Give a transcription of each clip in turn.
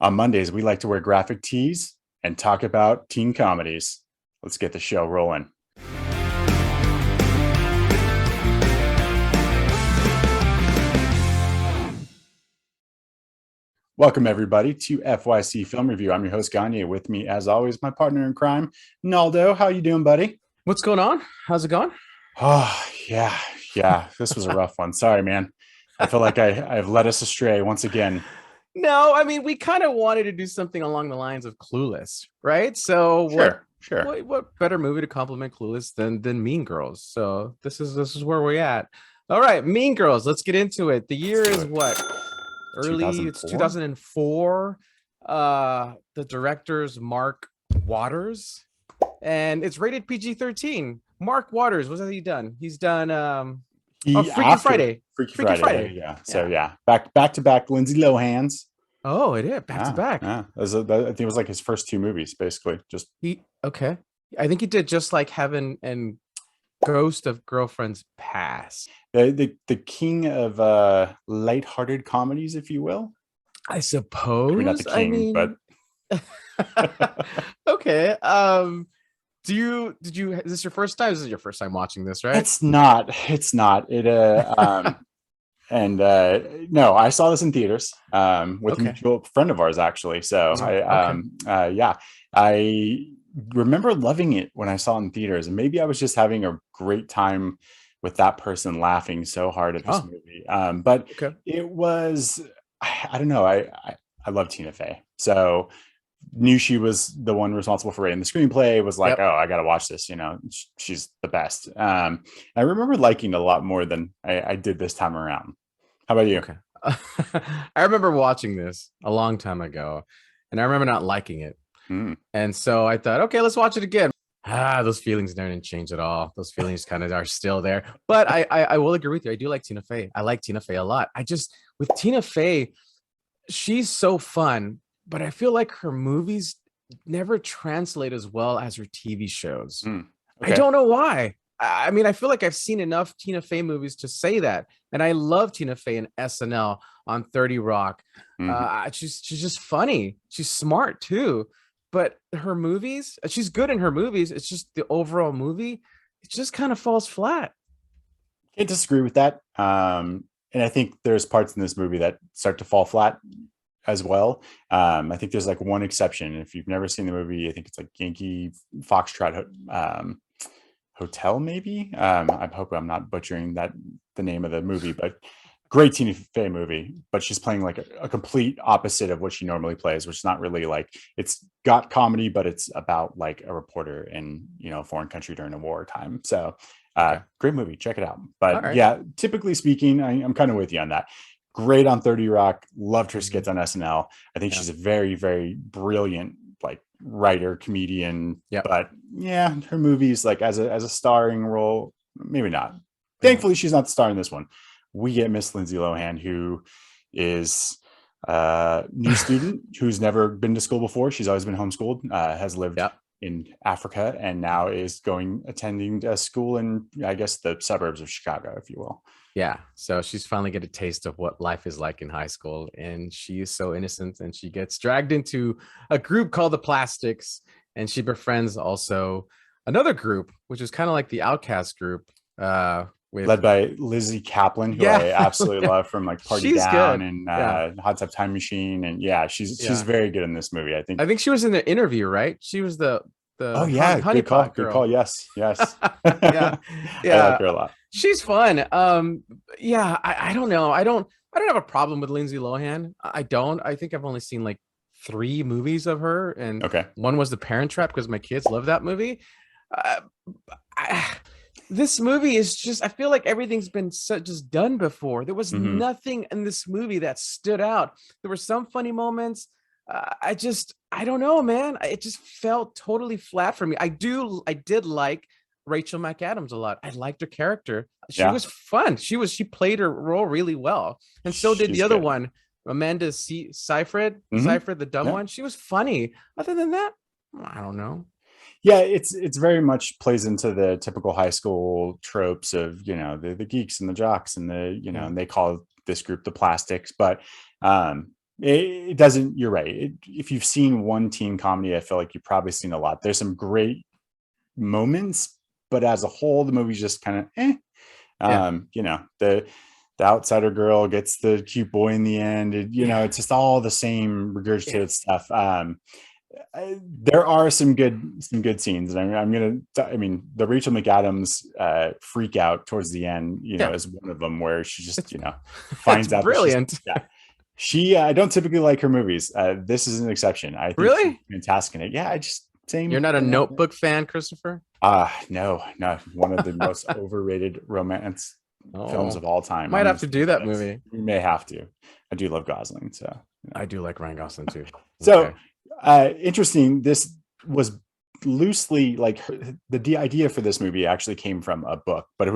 On Mondays, we like to wear graphic tees and talk about teen comedies. Let's get the show rolling. Welcome, everybody, to FYC Film Review. I'm your host, Gagne. With me, as always, my partner in crime, Naldo. How you doing, buddy? What's going on? How's it going? Oh, yeah. This was a rough one. Sorry, man. I feel like I've led us astray once again. No, I mean we kind of wanted to do something along the lines of Clueless, right? So what Sure. what better movie to complement Clueless than Mean Girls? So this is where we're at. All right, Mean Girls. Let's get into it. The year is what? Early. It's 2004? 2004. The director's Mark Waters, and it's rated PG-13. Mark Waters, what's he done? He's done Freaky Friday. Freaky Freaky Friday. Friday. Yeah. So Yeah. yeah, back to back Lindsay Lohan's. Oh, it is back to back. Yeah. I think it was like his first two movies, basically. Just He okay. I think he did Just Like Heaven and Ghost of Girlfriend's Past. the king of lighthearted comedies, if you will. I I mean, not the suppose. I king, but mean, okay. Did you is this your first time? This is your first time watching this, right? it's not. It's not. And no, I saw this in theaters with a Okay. mutual friend of ours, actually. So Okay. yeah, I remember loving it when I saw it in theaters, and maybe I was just having a great time with that person laughing so hard at this Oh, movie. But okay. it was, I don't know, I love Tina Fey, so knew she was the one responsible for writing the screenplay. Was like, Yep. oh, I gotta watch this. She's the best. I remember liking it a lot more than I did this time around. How about you? Okay. I remember watching this a long time ago, and I remember not liking it. Mm. And so I thought, okay, let's watch it again. Those feelings didn't change at all. Those feelings kind of are still there. But I will agree with you. I do like Tina Fey. I like Tina Fey a lot. I just with Tina Fey, she's so fun, but I feel like her movies never translate as well as her TV shows. Mm. I Okay. don't know why. I mean, I feel like I've seen enough Tina Fey movies to say that, and I love Tina Fey in SNL on 30 Rock. Mhm. She's just funny. She's smart too, but her movies, she's good in her movies. It's just the overall movie, it just kind of falls flat. Can't disagree with that. And I think there's parts in this movie that start to fall flat as well. I think there's like one exception. If you've never seen the movie, I think it's like Yankee Foxtrot Hotel, maybe. I hope I'm not butchering the name of the movie, but great Tina Fey movie. But she's playing like a complete opposite of what she normally plays, which is not really like, it's got comedy, but it's about like a reporter in a foreign country during a wartime. So Okay. great movie, check it out. All But right. yeah, typically speaking, I'm kind of with you on that. Great on 30 Rock, loved her Mhm. skits on SNL. I think Yeah. she's a very, very brilliant like writer, comedian. Yep. But yeah, her movies like as a starring role, maybe not. Yeah. Thankfully, she's not the star in this one. We get Miss Lindsay Lohan, who is a new student who's never been to school before. She's always been homeschooled, has lived Yep. in Africa, and now is attending a school in, I guess, the suburbs of Chicago, if you will. Yeah. So she's finally get a taste of what life is like in high school. And she is so innocent, and she gets dragged into a group called the Plastics. And she befriends also another group, which is kind of like the outcast group, with Led by Lizzie Kaplan, who yeah. I absolutely love from like Party She's Down good. and Yeah. Hot Tub Time Machine. And yeah, she's Yeah. very good in this movie. I think. I think she was in the interview, right? She was Oh the yeah, good call. honeypot Good call. girl. Yes. Yeah. I like Yeah. her a lot. She's fun. Yeah, I don't know. I don't have a problem with Lindsay Lohan. I don't. I think I've only seen like three movies of her, and Okay. one was The Parent Trap because my kids love that movie. Uh, I, this movie is just, I feel like everything's been just done before. There was Hmm. nothing in this movie that stood out. There were some funny moments. I don't know, man. It just felt totally flat for me. I did like Rachel McAdams a lot. I liked her character. She Yeah, was fun. She played her role really well. And so did the she's other good. one, Amanda Seyfried, Hmm. Seyfried, the dumb Yeah. one. She was funny. Other than that, I don't know. Yeah, it's very much plays into the typical high school tropes of the geeks and the jocks and the Yeah. and they call this group the Plastics, but it doesn't. You're right. If you've seen one teen comedy, I feel like you've probably seen a lot. There's some great moments, but as a whole, the movie's just kind of Yeah. the outsider girl gets the cute boy in the end. Yeah. It's just all the same Yeah. regurgitated stuff. There are some good scenes, and I mean, the Rachel McAdams freak out towards the end, Yeah. is one of them where she just It's it's finds out that she's brilliant. yeah. I don't typically like her movies. This is an exception. I think she's Really? fantastic in it. Yeah, I just You're same. not a Notebook fan, Christopher? No, not one of the most overrated romance films Oh, of all time. might I'm have just to gonna do say that that. movie. We may have to. I do love Gosling, so I do like Ryan Gosling too. so Okay. interesting. This was loosely like the idea for this movie actually came from a book, but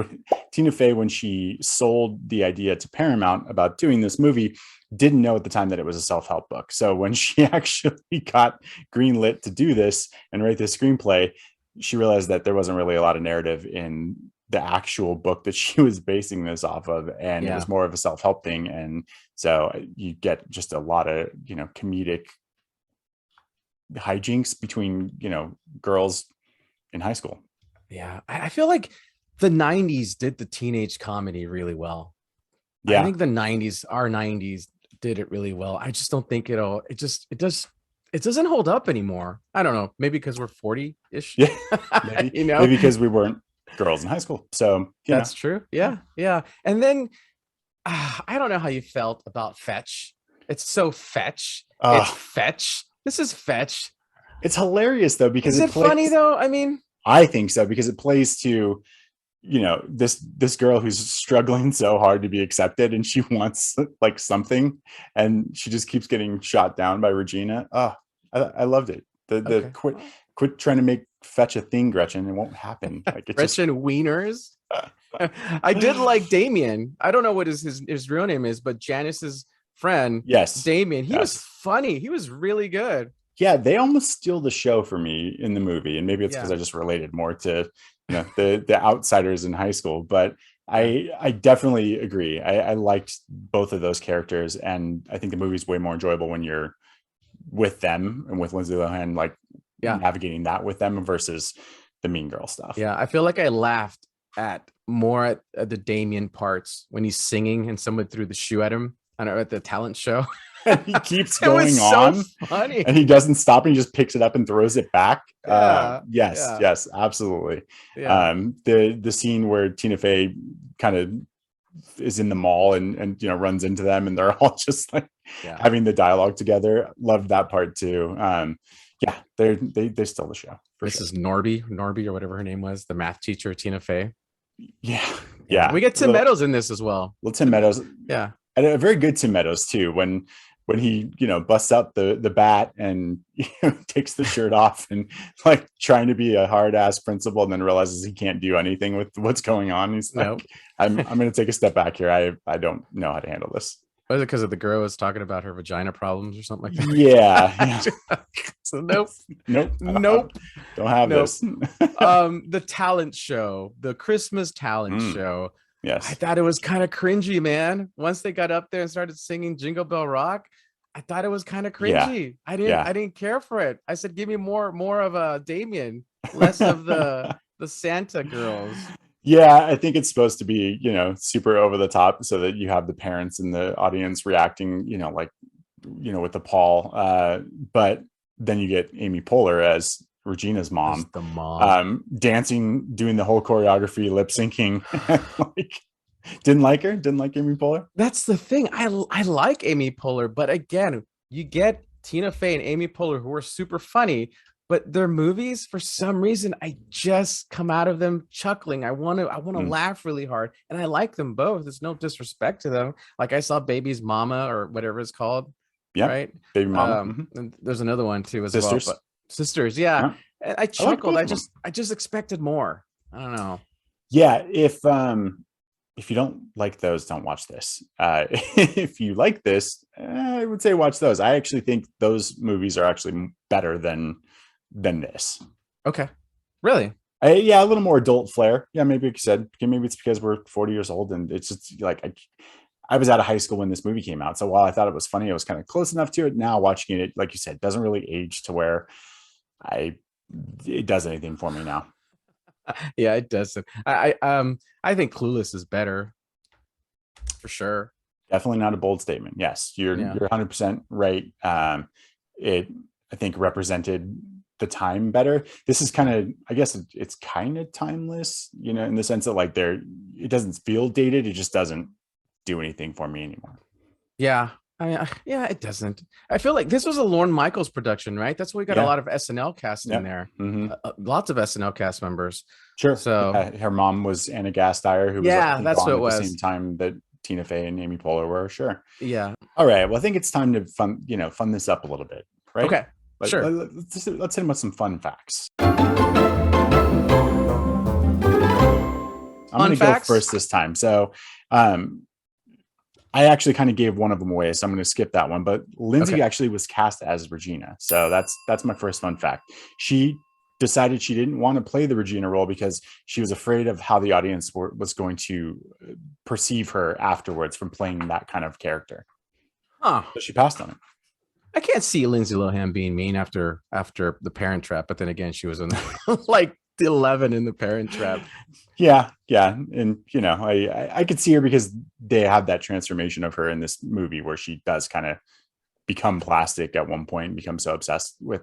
Tina Fey, when she sold the idea to Paramount about doing this movie, didn't know at the time that it was a self-help book. So when she actually got greenlit to do this and write this screenplay, she realized that there wasn't really a lot of narrative in the actual book that she was basing this off of, and it Yeah. was more of a self-help thing. And so you get just a lot of comedic hijinks between girls in high school. Yeah. I feel like the 90s did the teenage comedy really well. I Yeah. think the 90s, our 90s did it really well. I just don't think it doesn't hold up anymore. I don't know. Maybe because we're 40-ish. Yeah. maybe You know, maybe because we weren't girls in high school, so that's true. Yeah. Yeah. And then I don't know how you felt about Fetch. It's so Fetch. It's uh Fetch. This is Fetch. it's hilarious though because Is it it funny plays. though? I mean, I think so, because it plays to this girl who's struggling so hard to be accepted, and she wants like something, and she just keeps getting shot down by Regina. I loved it. The okay. quit trying to make Fetch a thing, Gretchen. It won't happen. Like it just Gretchen Wieners. I did like Damien. I don't know what his real name is, but Janice's friend, yes, Damien, he was yes. funny. He was really good. Yeah, they almost steal the show for me in the movie, and maybe it's because Yeah. I just related more to the outsiders in high school. But Yeah. I definitely agree. I liked both of those characters, and I think the movie's way more enjoyable when you're with them and with Lindsay Lohan, like Yeah. navigating that with them versus the Mean Girl stuff. Yeah. I feel like I laughed at more at the Damien parts when he's singing and someone threw the shoe at him. I don't know, at the talent show. And he keeps It was going so on, funny. and he doesn't stop, and he just picks it up and throws it back. Yeah. Yes, Yeah. yes, absolutely. Yeah. The scene where Tina Fey kind of is in the mall and runs into them, and they're all just like Yeah. having the dialogue together. Loved that part too. Yeah, they stole the show for sure. Mrs. Norby or whatever her name was, the math teacher, Tina Fey. Yeah, Yeah. yeah. We get Tim Meadows in this as well. Little Tim Meadows, Yeah. and a very good Tim Meadows too. When he busts out the bat and takes the shirt off and like trying to be a hard ass principal, and then realizes he can't do anything with what's going on. He's like, Nope. I'm going to take a step back here. I don't know how to handle this. Was it because of the girl was talking about her vagina problems or something like that? Yeah. So nope. Nope. Nope. Don't have Nope. this. The talent show, the Christmas talent show. I Yes. thought it was kind of cringy, man. Once they got up there and started singing Jingle Bell Rock, I thought it was kind of Yeah. cringy. I Yeah. didn't care for it. I said, give me more of a Damien, less of the Santa girls. Yeah, I think it's supposed to be, super over the top so that you have the parents in the audience reacting, like, with the Paul. But then you get Amy Poehler as Regina's mom, As the mom. dancing, doing the whole choreography, lip syncing. Like, didn't like Amy Poehler. That's the thing. I like Amy Poehler, but again, you get Tina Fey and Amy Poehler who are super funny, but their movies, for some reason, I just come out of them chuckling. I want to laugh really hard, and I like them both. There's no disrespect to them. Like I saw Baby's Mama or whatever it's called, Yeah, right? Baby Mama. And there's another one too as Sisters. well. But Sisters, yeah. Yeah. And I chuckled. both of I just expected more. I don't know. Yeah, if you don't like those, don't watch this. If you like this, I would say watch those. I actually think those movies are actually better than this. Okay, really? Yeah, a little more adult flair. Yeah, maybe like you said, maybe it's because we're 40 years old, and it's just like I was out of high school when this movie came out. So while I thought it was funny, it was kind of close enough to it. Now watching it, like you said, doesn't really age to where it does anything for me now. Yeah, it doesn't. I think Clueless is better for sure. Definitely not a bold statement. Yes, you're 100% right. It, I think, represented the time better. This is kind of, I guess it's kind of timeless, you know, in the sense that like it doesn't feel dated. It just doesn't do anything for me anymore. Yeah. Yeah, it doesn't. I feel like this was a Lorne Michaels production, right? That's why we got a lot of SNL cast in there. Lots of SNL cast members. Sure. So her mom was Anna Gasteyer, who was that's what it was. At the same time that Tina Fey and Amy Poehler were. Sure. Yeah. All right. Well, I think it's time to fun this up a little bit, right? Okay. Sure. Let's hit them with some fun facts. I'm going to go first this time. So, I actually kind of gave one of them away, so I'm going to skip that one. But Lindsay actually was cast as Regina, so that's my first fun fact. She decided she didn't want to play the Regina role because she was afraid of how the audience was going to perceive her afterwards from playing that kind of character. So she passed on it. I can't see Lindsay Lohan being mean after The Parent Trap, but then again, she was in like 11 in The Parent Trap. Yeah, and you know, I could see her because they have that transformation of her in this movie where she does kind of become plastic at one point, become so obsessed with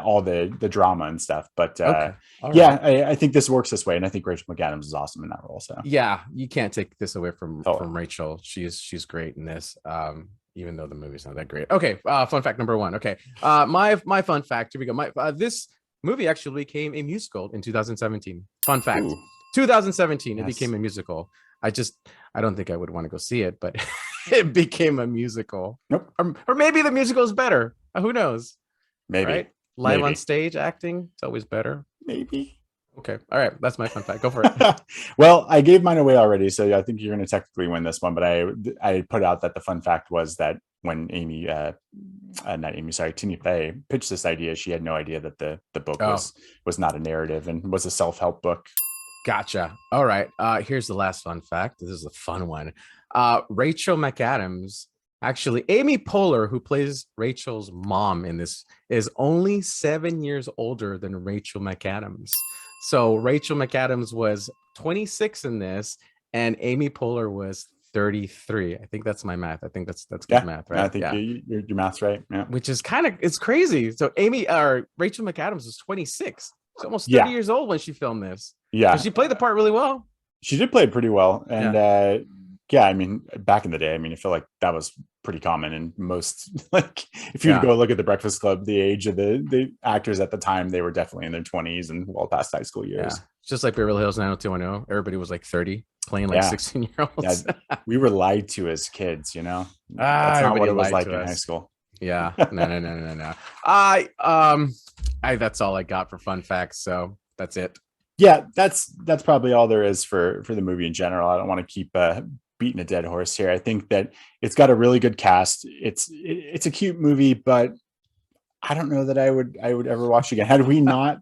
all the drama and stuff. But I think this works this way, and I think Rachel McAdams is awesome in that role. So yeah, you can't take this away from Rachel. She's great in this. Even though the movie's not that great. Okay, fun fact number 1. Okay, my fun fact. Here we go. This movie actually became a musical in 2017. Fun fact. Ooh. 2017, it became a musical. I don't think I would want to go see it, but it became a musical. Nope. Or maybe the musical is better. Who knows? Maybe. Right? Live on stage acting, it's always better. Maybe. Okay. All right. That's my fun fact. Go for it. Well, I gave mine away already, so I think you're going to technically win this one. But I put out that the fun fact was that when Tina Fey pitched this idea, she had no idea that the book was not a narrative and was a self-help book. Gotcha. All right. Here's the last fun fact. This is a fun one. Rachel McAdams, actually, Amy Poehler, who plays Rachel's mom in this, is only 7 years older than Rachel McAdams. So Rachel McAdams was 26 in this, and Amy Poehler was 33. I think that's my math. I think that's good math, right? I think your math's right. Yeah. Which is it's crazy. So Rachel McAdams was 26. She's almost 30 years old when she filmed this. Yeah. So she played the part really well. She did play it pretty well. And I mean, back in the day, I mean, I feel like that was pretty common in most, like, if you go look at The Breakfast Club, the age of the actors at the time, they were definitely in their 20s and well past high school years. Yeah. Just like Beverly Hills 90210, everybody was like 30 playing like 16-year-olds. Yeah, we were lied to as kids, you know. That's not what it was like in high school. Yeah. No. That's all I got for fun facts. So that's it. Yeah, that's probably all there is for the movie in general. I don't want to keep beating a dead horse here. I think that it's got a really good cast. It's a cute movie, but I don't know that I would ever watch it again. Had we not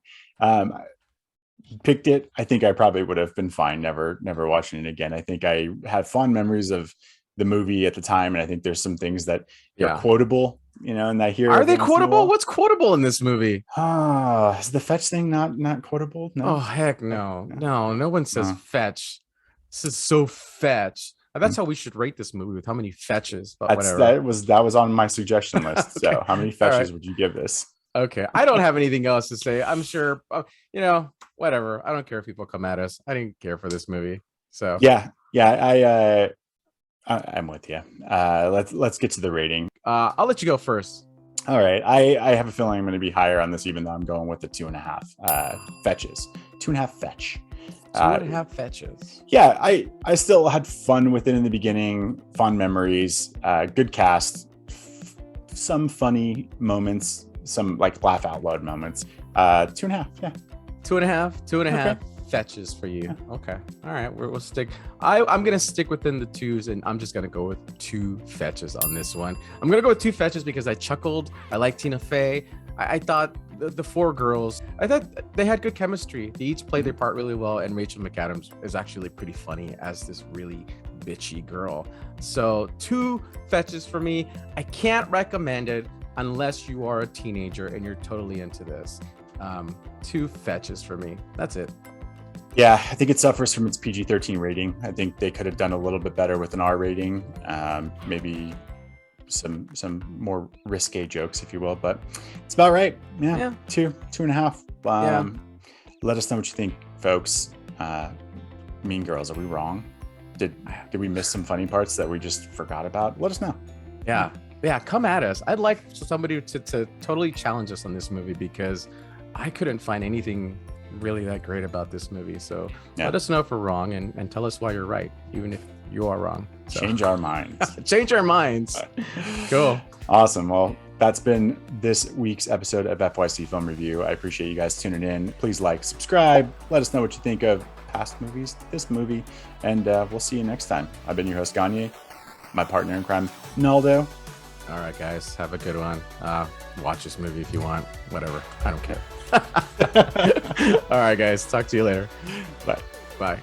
picked it, I think I probably would have been fine never watching it again. I think I have fond memories of the movie at the time, and I think there's some things that are quotable, you know, and I hear. Are they quotable? What's quotable in this movie? Is the fetch thing not quotable? No. Oh heck no. No one says fetch. This is so fetch. That's how we should rate this movie, with how many fetches. But whatever. That was on my suggestion list. Okay. So how many fetches would you give this? Okay, I don't have anything else to say. I'm sure, whatever. I don't care if people come at us. I didn't care for this movie. So I'm with you. Let's get to the rating. I'll let you go first. All right. I have a feeling I'm going to be higher on this, even though I'm going with the 2.5 fetches. 2.5 fetch. 2.5 fetches. Yeah, I still had fun with it in the beginning. Fond memories. Good cast. Some funny moments. Some like laugh out loud moments. 2.5. Yeah. 2.5. Okay. Fetches for you. Okay. All right. We'll stick. I'm gonna stick within the 2s, and I'm just gonna go with 2 fetches on this one. I'm gonna go with 2 fetches because I chuckled. I like Tina Fey. I thought the 4 girls, I thought they had good chemistry. They each played their part really well, and Rachel McAdams is actually pretty funny as this really bitchy girl. So 2 fetches for me. I can't recommend it unless you are a teenager and you're totally into this. 2 fetches for me. That's it. Yeah, I think it suffers from its PG-13 rating. I think they could have done a little bit better with an R rating, maybe some more risque jokes, if you will. But it's about right. Yeah. 2.5. Let us know what you think, folks. Mean Girls, are we wrong? Did we miss some funny parts that we just forgot about? Let us know. Yeah, come at us. I'd like somebody to totally challenge us on this movie, because I couldn't find anything really that great about this movie. So let us know if we're wrong, and tell us why you're right, even if you are wrong. So. Change our minds. Change our minds. Cool. Awesome. Well, that's been this week's episode of FYC Film Review. I appreciate you guys tuning in. Please like, subscribe. Let us know what you think of past movies, this movie, and we'll see you next time. I've been your host, Gagne. My partner in crime, Naldo. All right, guys. Have a good one. Watch this movie if you want. Whatever. I don't care. All right, guys. Talk to you later. Bye. Bye.